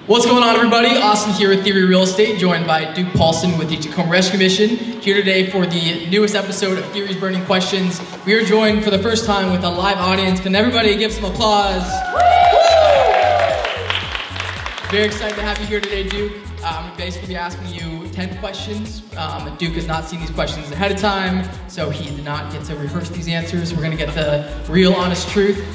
What's going on, everybody? Austin here with Theory Real Estate, joined by Duke Paulson with the Tacoma Rescue Mission. Here today for the newest episode of Theory's Burning Questions. We are joined for the first time with a live audience. Can everybody give some applause? Very excited to have you here today, Duke. I'm basically be asking you 10 questions. Duke has not seen these questions ahead of time, so he did not get to rehearse these answers. We're going to get the real, honest truth.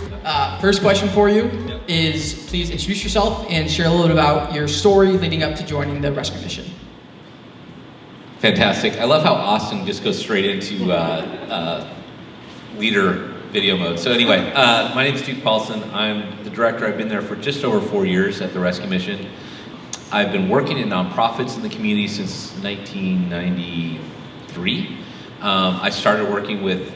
First question for you is, please introduce yourself and share a little bit about your story leading up to joining the rescue mission. Fantastic. I love how Austin just goes straight into leader video mode. So anyway, my name is Duke Paulson. I'm the director. I've been there for just over 4 years at the rescue mission. I've been working in nonprofits in the community since 1993. I started working with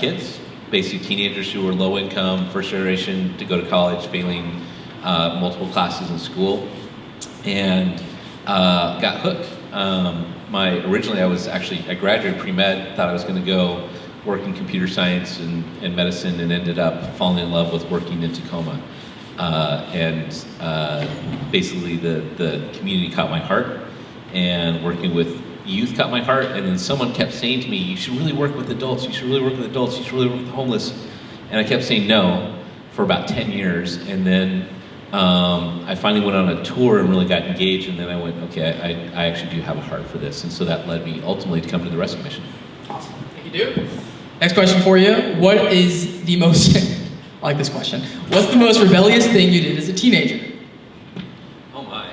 kids, basically teenagers who were low income, first generation to go to college, failing multiple classes in school, and got hooked. Originally I graduated pre-med, thought I was going to go work in computer science and medicine, and ended up falling in love with working in Tacoma. Basically the community caught my heart, and working with youth caught my heart, and then someone kept saying to me, you should really work with adults, you should really work with adults, you should really work with the homeless. And I kept saying no for about 10 years, and then I finally went on a tour and really got engaged, and then I went, okay, I actually do have a heart for this, and so that led me ultimately to come to the rescue mission. Awesome, thank you, Duke. Next question for you, what is the most, I like this question, what's the most rebellious thing you did as a teenager? Oh my.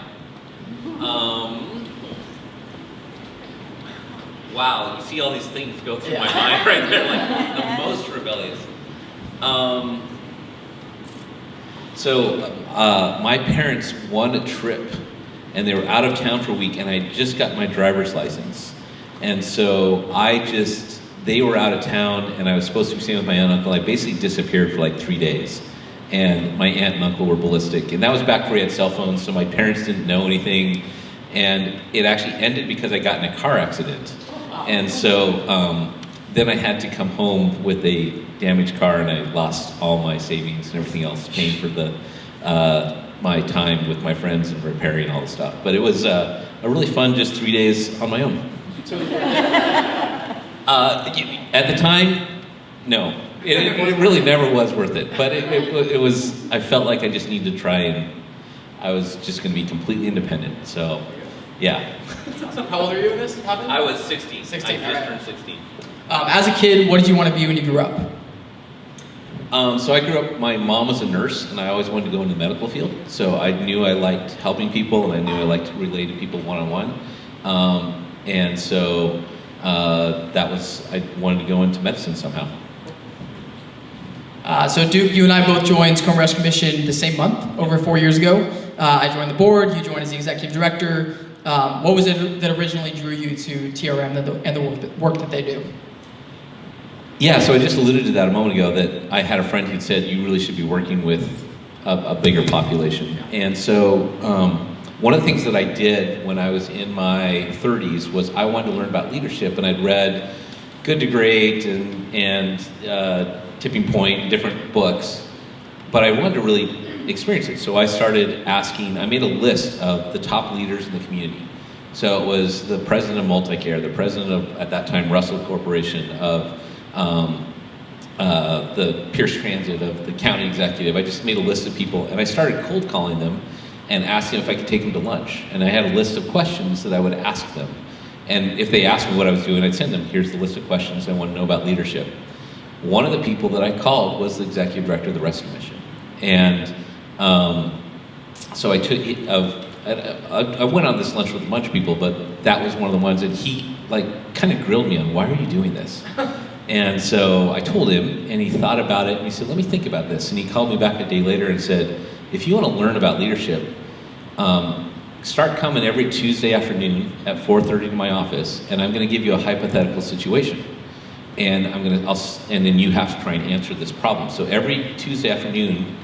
Wow, you see all these things go through my mind right there, like the most rebellious. My parents won a trip, and they were out of town for a week, and I just got my driver's license. And so they were out of town, and I was supposed to be staying with my aunt and uncle. I basically disappeared for like 3 days, and my aunt and uncle were ballistic. And that was back before we had cell phones, so my parents didn't know anything. And it actually ended because I got in a car accident. And so then I had to come home with a damaged car, and I lost all my savings and everything else, paying for my time with my friends and repairing all the stuff. But it was a really fun, just 3 days on my own. At the time, no. It really never was worth it. But it was, I felt like I just needed to try, and I was just going to be completely independent. So, yeah. How old are you when this happened? I was 16. 16, I just turned 16. As a kid, what did you want to be when you grew up? So I grew up, my mom was a nurse, and I always wanted to go into the medical field. So I knew I liked helping people, and I knew I liked relating to people one-on-one. And so I wanted to go into medicine somehow. So Duke, you and I both joined Tacoma Rescue Mission the same month, over 4 years ago. I joined the board, you joined as the executive director. What was it that originally drew you to TRM and the work that they do? Yeah, so I just alluded to that a moment ago, that I had a friend who said you really should be working with a bigger population. And so one of the things that I did when I was in my 30s was I wanted to learn about leadership, and I'd read Good to Great and Tipping Point and different books, but I wanted to really experience it. So I started asking, I made a list of the top leaders in the community. So it was the president of Multicare, the president of, at that time, Russell Corporation, of the Pierce Transit, of the county executive. I just made a list of people, and I started cold calling them and asked them if I could take them to lunch. And I had a list of questions that I would ask them. And if they asked me what I was doing, I'd send them, here's the list of questions I want to know about leadership. One of the people that I called was the executive director of the rescue mission. And so I went on this lunch with a bunch of people, but that was one of the ones that he kind of grilled me on, why are you doing this? And so I told him, and he thought about it, and he said, let me think about this. And he called me back a day later and said, if you want to learn about leadership, start coming every Tuesday afternoon at 4:30 to my office, and I'm going to give you a hypothetical situation. And then you have to try and answer this problem. So every Tuesday afternoon,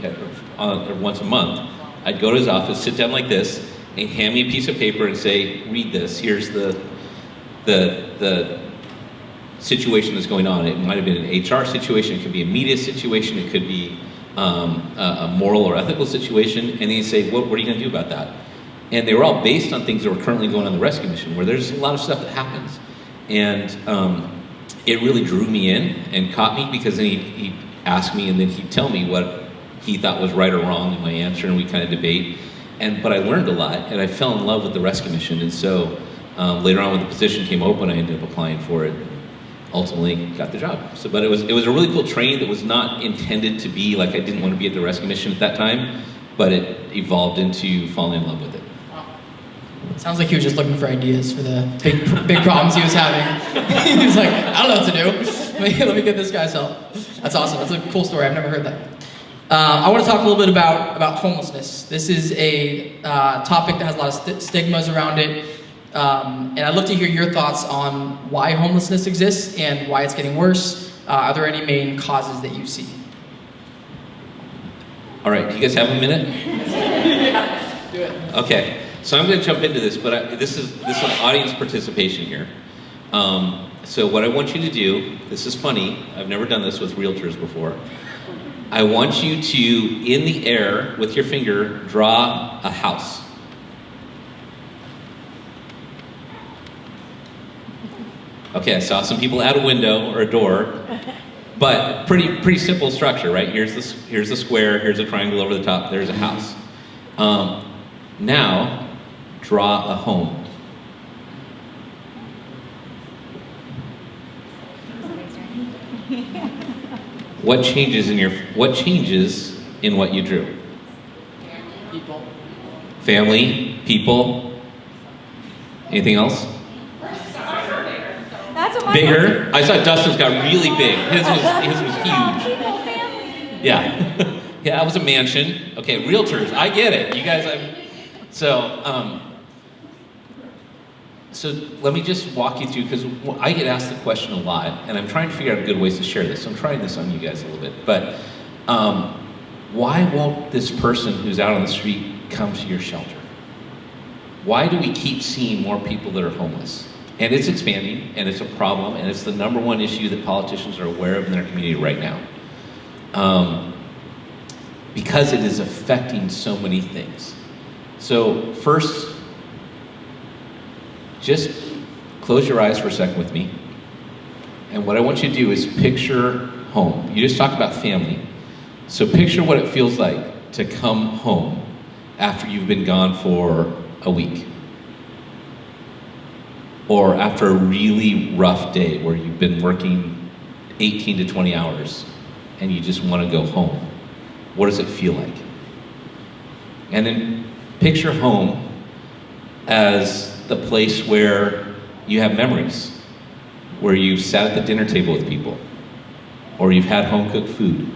or once a month, I'd go to his office, sit down like this, and hand me a piece of paper and say, read this, here's the situation that's going on. It might have been an HR situation, it could be a media situation, it could be a moral or ethical situation, and then you say, what are you going to do about that? And they were all based on things that were currently going on the rescue mission, where there's a lot of stuff that happens. And it really drew me in and caught me, because then he'd ask me, and then he'd tell me what he thought was right or wrong in my answer, and we kind of debate. But I learned a lot, and I fell in love with the rescue mission. And so later on, when the position came open, I ended up applying for it. Ultimately got the job. But it was a really cool training that was not intended to be like, I didn't want to be at the rescue mission at that time, but it evolved into falling in love with it. Wow. Sounds like he was just looking for ideas for the big problems he was having. He was like, I don't know what to do. Let me get this guy's help. That's awesome. That's a cool story. I've never heard that. I want to talk a little bit about homelessness. This is a topic that has a lot of stigmas around it. And I'd love to hear your thoughts on why homelessness exists and why it's getting worse. Are there any main causes that you see? All right, do you guys have a minute? Yeah, do it. Okay, so I'm going to jump into this, but this is audience participation here. So what I want you to do, this is funny, I've never done this with realtors before. I want you to, in the air, with your finger, draw a house. Okay, I saw some people add a window or a door, but pretty simple structure, right? Here's the square, here's a triangle over the top, there's a house. Now, draw a home. What changes in what you drew? People. Family, people. Anything else? That's what Bigger. I saw Dustin's got really big. His was huge. Yeah. Yeah, that was a mansion. Okay, realtors, I get it. You guys, So let me just walk you through, because I get asked the question a lot, and I'm trying to figure out good ways to share this. So I'm trying this on you guys a little bit. But why won't this person who's out on the street come to your shelter? Why do we keep seeing more people that are homeless? And it's expanding, and it's a problem, and it's the number one issue that politicians are aware of in their community right now. Because it is affecting so many things. So first, just close your eyes for a second with me. And what I want you to do is picture home. You just talked about family. So picture what it feels like to come home after you've been gone for a week. Or after a really rough day where you've been working 18 to 20 hours and you just want to go home. What does it feel like? And then picture home as the place where you have memories, where you've sat at the dinner table with people, or you've had home-cooked food,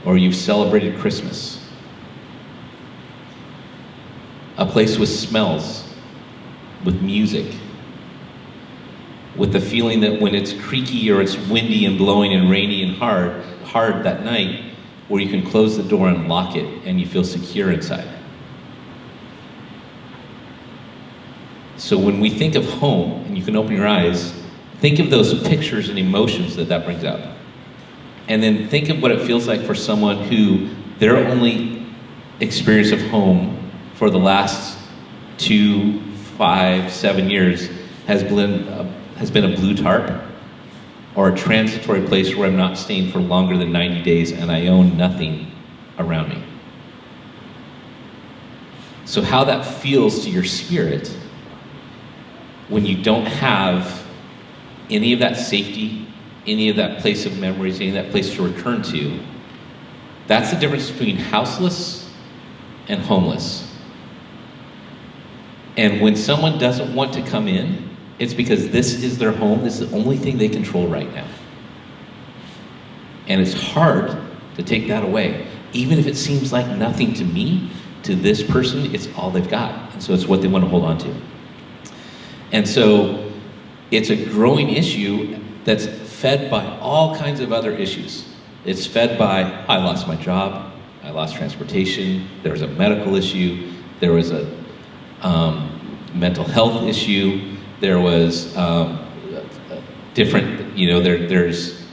or you've celebrated Christmas. A place with smells, with music, with the feeling that when it's creaky or it's windy and blowing and rainy and hard that night, where you can close the door and lock it and you feel secure inside. So when we think of home, and you can open your eyes, think of those pictures and emotions that brings out. And then think of what it feels like for someone who their only experience of home for the last 2, 5, 7 years has been a blue tarp, or a transitory place where I'm not staying for longer than 90 days and I own nothing around me. So how that feels to your spirit when you don't have any of that safety, any of that place of memories, any of that place to return to, that's the difference between houseless and homeless. And when someone doesn't want to come in, it's because this is their home, this is the only thing they control right now. And it's hard to take that away. Even if it seems like nothing to me, to this person, it's all they've got. And so it's what they want to hold on to. And so it's a growing issue that's fed by all kinds of other issues. It's fed by, I lost my job, I lost transportation, there was a medical issue, there was a mental health issue, there was different, there's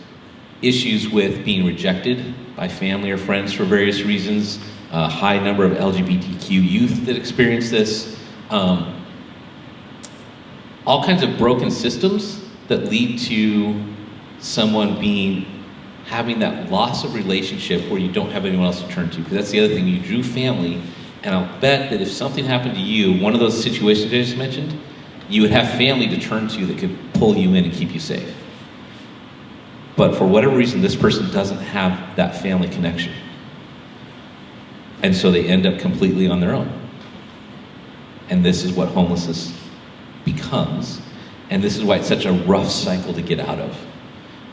issues with being rejected by family or friends for various reasons, a high number of LGBTQ youth that experience this, all kinds of broken systems that lead to someone having that loss of relationship where you don't have anyone else to turn to. Because that's the other thing, you drew family, and I'll bet that if something happened to you, one of those situations I just mentioned, you would have family to turn to that could pull you in and keep you safe. But for whatever reason, this person doesn't have that family connection. And so they end up completely on their own. And this is what homelessness becomes. And this is why it's such a rough cycle to get out of.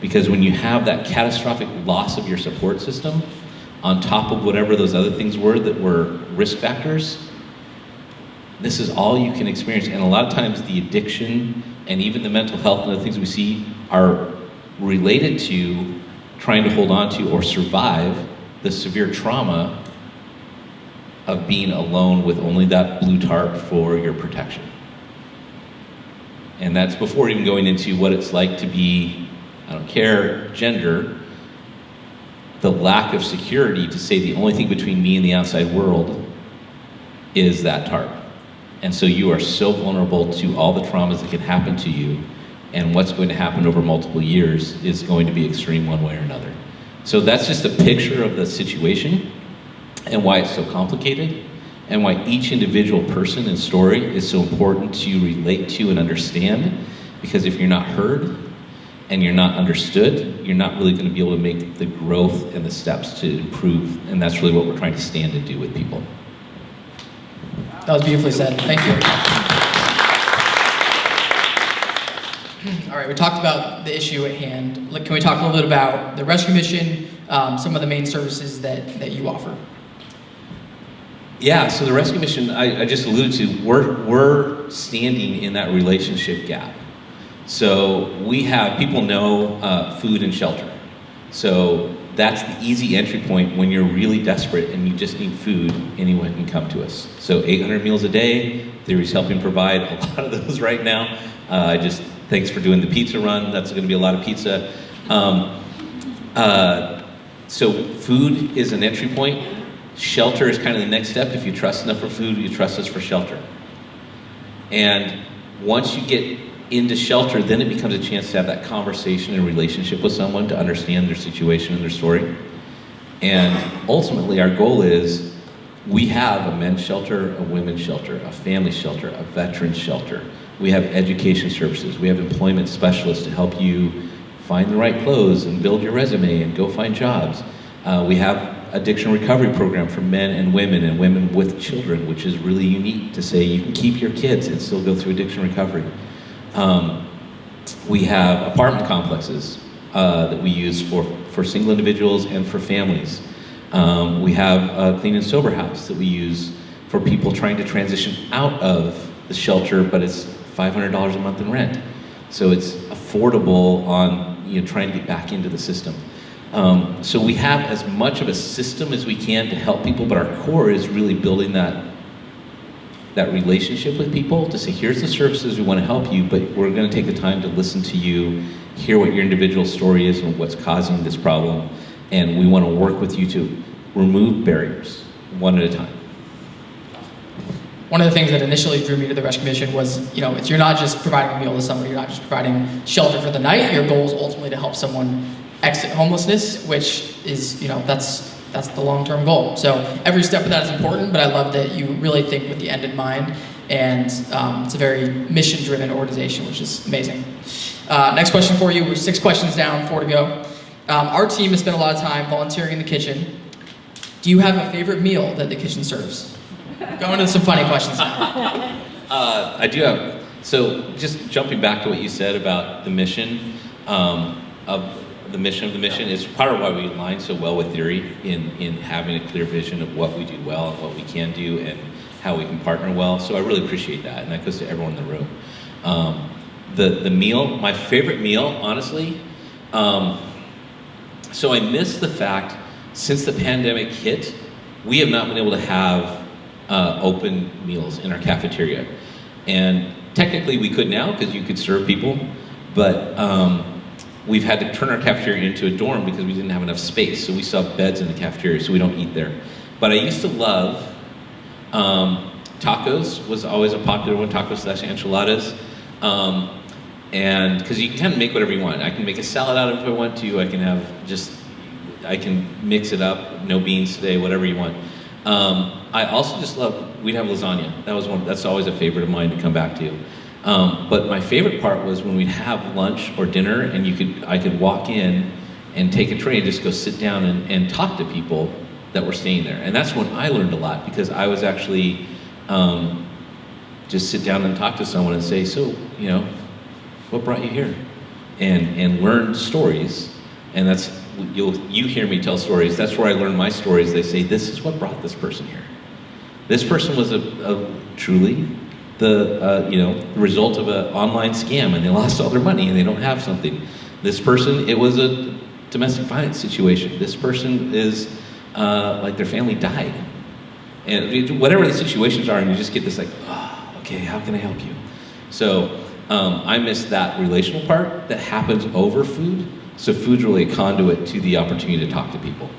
Because when you have that catastrophic loss of your support system, on top of whatever those other things were that were risk factors, this is all you can experience. And a lot of times the addiction and even the mental health and the things we see are related to trying to hold on to or survive the severe trauma of being alone with only that blue tarp for your protection. And that's before even going into what it's like to be, I don't care, gender, the lack of security to say the only thing between me and the outside world is that tarp. And so you are so vulnerable to all the traumas that can happen to you, and what's going to happen over multiple years is going to be extreme one way or another. So that's just a picture of the situation and why it's so complicated and why each individual person and story is so important to relate to and understand, because if you're not heard and you're not understood, you're not really going to be able to make the growth and the steps to improve, and that's really what we're trying to stand and do with people. That was beautifully said. Thank you. All right, we talked about the issue at hand. Can we talk a little bit about the rescue mission, some of the main services that you offer? Yeah, so the rescue mission, I just alluded to, we're standing in that relationship gap. So we have, people know food and shelter. So that's the easy entry point when you're really desperate and you just need food, anyone can come to us. So 800 meals a day, Theory's helping provide a lot of those right now. Thanks for doing the pizza run, that's gonna be a lot of pizza. So food is an entry point. Shelter is kind of the next step. If you trust enough for food, you trust us for shelter. And once you get into shelter, then it becomes a chance to have that conversation and relationship with someone to understand their situation and their story. And ultimately our goal is, we have a men's shelter, a women's shelter, a family shelter, a veterans shelter. We have education services. We have employment specialists to help you find the right clothes and build your resume and go find jobs. We have addiction recovery program for men and women with children, which is really unique to say you can keep your kids and still go through addiction recovery. We have apartment complexes that we use for single individuals and for families. We have a clean and sober house that we use for people trying to transition out of the shelter, but it's $500 a month in rent. So it's affordable on trying to get back into the system. So we have as much of a system as we can to help people, but our core is really building that relationship with people to say, here's the services we want to help you, but we're going to take the time to listen to you, hear what your individual story is and what's causing this problem, and we want to work with you to remove barriers one at a time. One of the things that initially drew me to the rescue mission was, you're not just providing a meal to somebody, you're not just providing shelter for the night. Your goal is ultimately to help someone exit homelessness, which is, that's the long-term goal. So every step of that is important, but I love that you really think with the end in mind, and it's a very mission-driven organization, which is amazing. Next question for you. We're 6 questions down, 4 to go. Our team has spent a lot of time volunteering in the kitchen. Do you have a favorite meal that the kitchen serves? Going into some funny questions now. I do have, so just jumping back to what you said about the mission, of the mission is part of why we align so well with Theory in having a clear vision of what we do well and what we can do and how we can partner well. So I really appreciate that, and that goes to everyone in the room. The meal, my favorite meal, honestly, so I miss the fact, since the pandemic hit, we have not been able to have open meals in our cafeteria. And technically we could now, because you could serve people, but we've had to turn our cafeteria into a dorm because we didn't have enough space. So we still have beds in the cafeteria, so we don't eat there. But I used to love tacos. Was always a popular one, tacos / enchiladas. And because you can kind of make whatever you want. I can make a salad out of it if I want to. I can mix it up, no beans today, whatever you want. I also just love, we'd have lasagna. That's always a favorite of mine to come back to. But my favorite part was when we'd have lunch or dinner and I could walk in and take a tray and just go sit down and talk to people that were staying there. And that's when I learned a lot, because I was actually just sit down and talk to someone and say, so, what brought you here? And learn stories. And that's, you hear me tell stories. That's where I learn my stories. They say, this is what brought this person here. This person was truly the result of an online scam, and they lost all their money and they don't have something. This person, it was a domestic violence situation. This person is like their family died. And whatever the situations are, and you just get this like, oh, okay, how can I help you? So I miss that relational part that happens over food. So food's really a conduit to the opportunity to talk to people.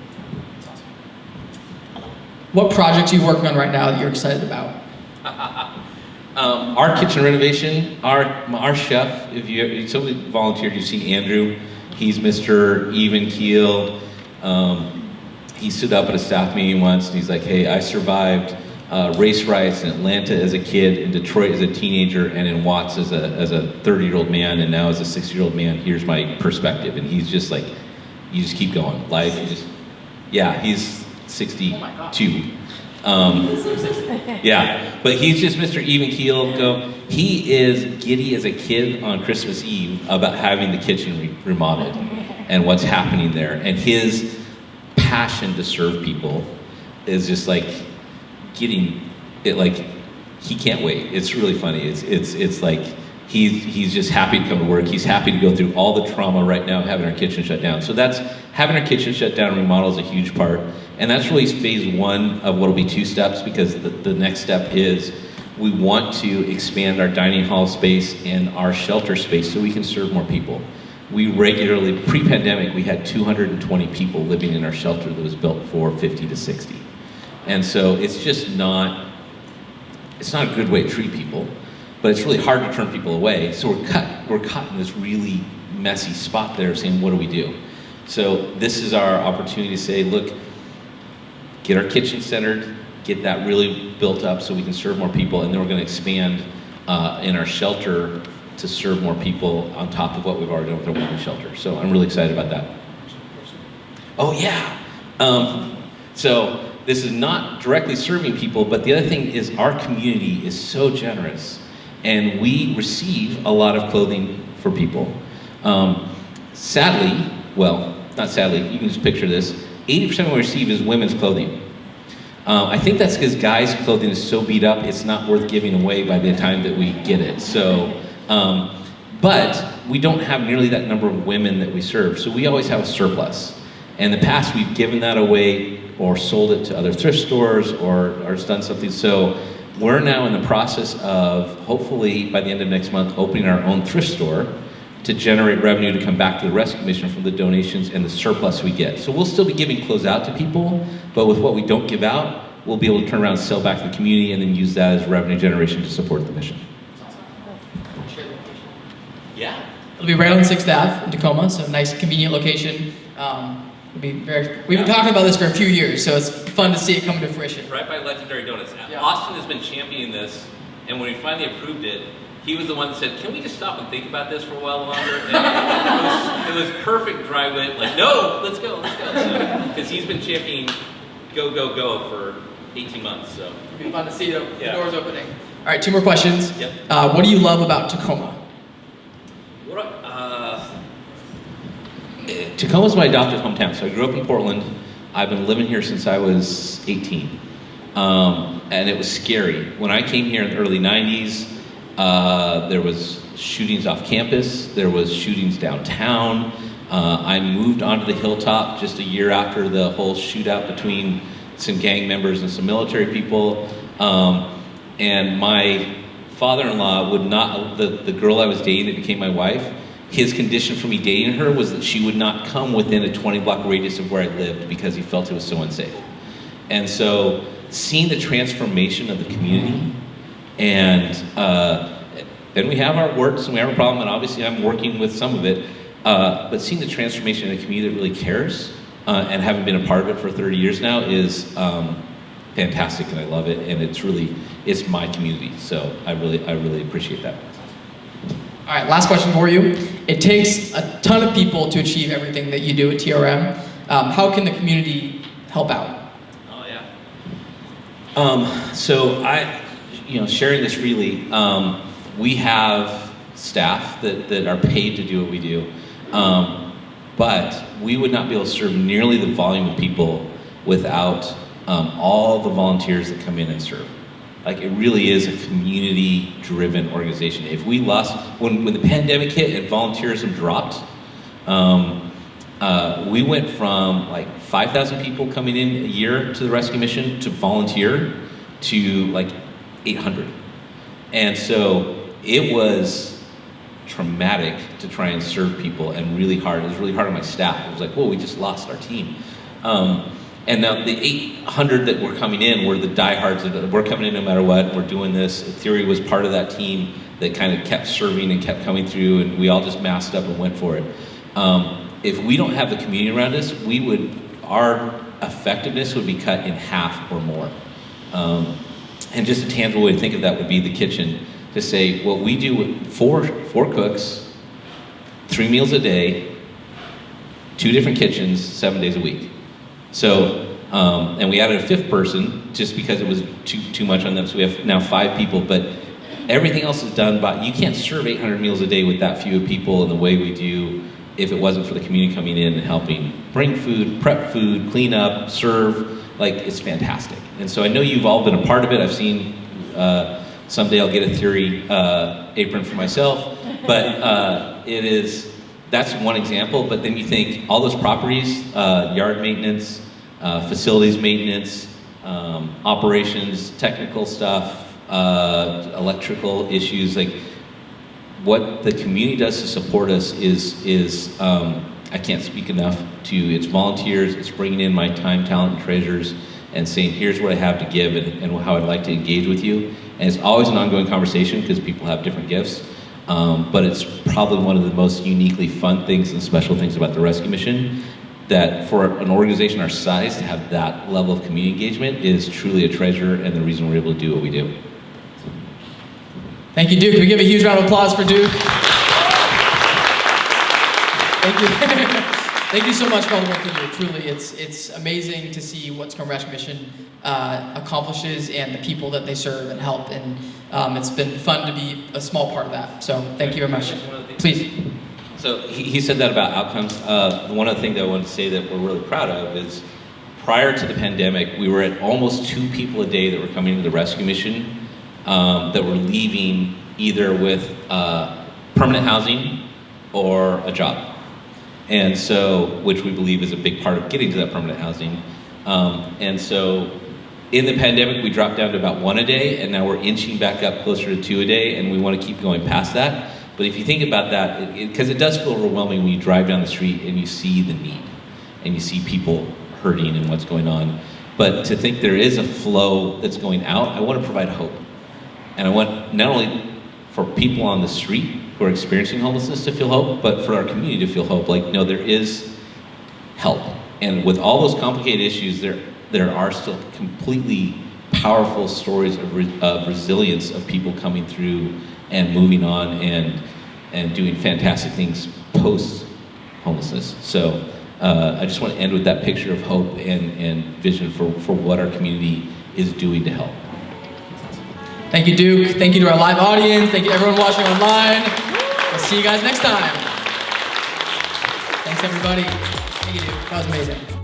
What projects are you working on right now that you're excited about? Our kitchen renovation, our chef, if somebody volunteered, you've seen Andrew. He's Mr. Even Keel. He stood up at a staff meeting once and he's like, hey, I survived race riots in Atlanta as a kid, in Detroit as a teenager, and in Watts as a 30-year-old man, and now as a 60-year-old man, here's my perspective. And he's just like, you just keep going. Life, he's 62. Yeah, but he's just Mr. Even Keel. He is giddy as a kid on Christmas Eve about having the kitchen remodeled and what's happening there. And his passion to serve people is just like getting it, like he can't wait. It's really funny. It's like he's just happy to come to work. He's happy to go through all the trauma right now of having our kitchen shut down. So that's having our kitchen shut down and remodel is a huge part. And that's really phase one of what will be 2 steps, because the next step is we want to expand our dining hall space and our shelter space so we can serve more people. We regularly, pre-pandemic, we had 220 people living in our shelter that was built for 50 to 60. And so it's just not a good way to treat people, but it's really hard to turn people away. So we're caught in this really messy spot there saying, what do we do? So this is our opportunity to say, look, get our kitchen centered, get that really built up so we can serve more people, and then we're going to expand in our shelter to serve more people on top of what we've already done with our women's shelter. So I'm really excited about that. Oh yeah. So this is not directly serving people, but the other thing is our community is so generous, and we receive a lot of clothing for people. Sadly, well, not sadly, you can just picture this, 80% of what we receive is women's clothing. I think that's because guys' clothing is so beat up, it's not worth giving away by the time that we get it. So, but we don't have nearly that number of women that we serve, so we always have a surplus. In the past, we've given that away or sold it to other thrift stores or done something. So we're now in the process of, hopefully by the end of next month, opening our own thrift store to generate revenue to come back to the Rescue Mission from the donations and the surplus we get. So we'll still be giving clothes out to people, but with what we don't give out, we'll be able to turn around and sell back to the community and then use that as revenue generation to support the mission. Yeah. It'll be right on 6th Ave in Tacoma, so nice, convenient location. We've been talking about this for a few years, so it's fun to see it come to fruition. Right by Legendary Donuts. Yeah. Austin has been championing this, and when we finally approved it, he was the one that said, can we just stop and think about this for a while longer? And it was perfect dry wit, like, no, let's go. Because he's been championing go for 18 months, so. It'll be fun to see the doors opening. All right, 2 more questions. Yep. What do you love about Tacoma? Tacoma's my adopted hometown. So I grew up in Portland. I've been living here since I was 18. And it was scary. When I came here in the early 90s, there was shootings off campus. There was shootings downtown. I moved onto the hilltop just a year after the whole shootout between some gang members and some military people. And my father-in-law would not, the girl I was dating that became my wife, his condition for me dating her was that she would not come within a 20-block radius of where I lived because he felt it was so unsafe. And so seeing the transformation of the community, and then we have our warts and we have a problem, and obviously I'm working with some of it, but seeing the transformation in a community that really cares, and having been a part of it for 30 years now is fantastic, and I love it, and it's my community, so I really appreciate that. All right, last question for you. It takes a ton of people to achieve everything that you do at TRM. How can the community help out? Oh yeah. So sharing this freely, we have staff that are paid to do what we do, but we would not be able to serve nearly the volume of people without all the volunteers that come in and serve. Like, it really is a community-driven organization. If we lost, when the pandemic hit and volunteerism dropped, we went from like 5,000 people coming in a year to the rescue mission to volunteer to like 800. And so it was traumatic to try and serve people, and really hard. It was really hard on my staff. It was like, whoa, we just lost our team. And now the 800 that were coming in were the diehards. We're coming in no matter what. We're doing this. Theory was part of that team that kind of kept serving and kept coming through, and we all just masked up and went for it. If we don't have the community around us, our effectiveness would be cut in half or more. And just a tangible way to think of that would be the kitchen. To say, what we do with four cooks, 3 meals a day, 2 different kitchens, 7 days a week. So, and we added a 5th person just because it was too much on them. So we have now 5 people, but everything else is done by, you can't serve 800 meals a day with that few people in the way we do if it wasn't for the community coming in and helping bring food, prep food, clean up, serve. Like, it's fantastic. And so I know you've all been a part of it. I've seen, someday I'll get a Theory apron for myself, but that's one example. But then you think all those properties, yard maintenance, facilities maintenance, operations, technical stuff, electrical issues, like what the community does to support us is I can't speak enough to. It's volunteers, it's bringing in my time, talent, and treasures, and saying, here's what I have to give and how I'd like to engage with you. And it's always an ongoing conversation because people have different gifts. But it's probably one of the most uniquely fun things and special things about the rescue mission, that for an organization our size to have that level of community engagement is truly a treasure, and the reason we're able to do what we do. Thank you, Duke. Can we give a huge round of applause for Duke? Thank you. Thank you so much for all the work you do. Truly, it's amazing to see what Tacoma Rescue Mission accomplishes and the people that they serve and help, and it's been fun to be a small part of that. So thank you very much. Please. So he said that about outcomes. One other thing that I wanted to say that we're really proud of is, prior to the pandemic, we were at almost 2 people a day that were coming to the rescue mission that were leaving either with permanent housing or a job. And so, which we believe is a big part of getting to that permanent housing. And so in the pandemic, we dropped down to about 1 a day, and now we're inching back up closer to 2 a day, and we want to keep going past that. But if you think about that, because it does feel overwhelming when you drive down the street and you see the need, and you see people hurting and what's going on. But to think there is a flow that's going out, I want to provide hope. And I want not only for people on the street who are experiencing homelessness to feel hope, but for our community to feel hope. Like, no, there is help. And with all those complicated issues, there are still completely powerful stories of resilience of people coming through and moving on and doing fantastic things post homelessness. So I just want to end with that picture of hope and vision for what our community is doing to help. Thank you, Duke. Thank you to our live audience. Thank you to everyone watching online. We'll see you guys next time. Thanks, everybody. Thank you, Duke. That was amazing.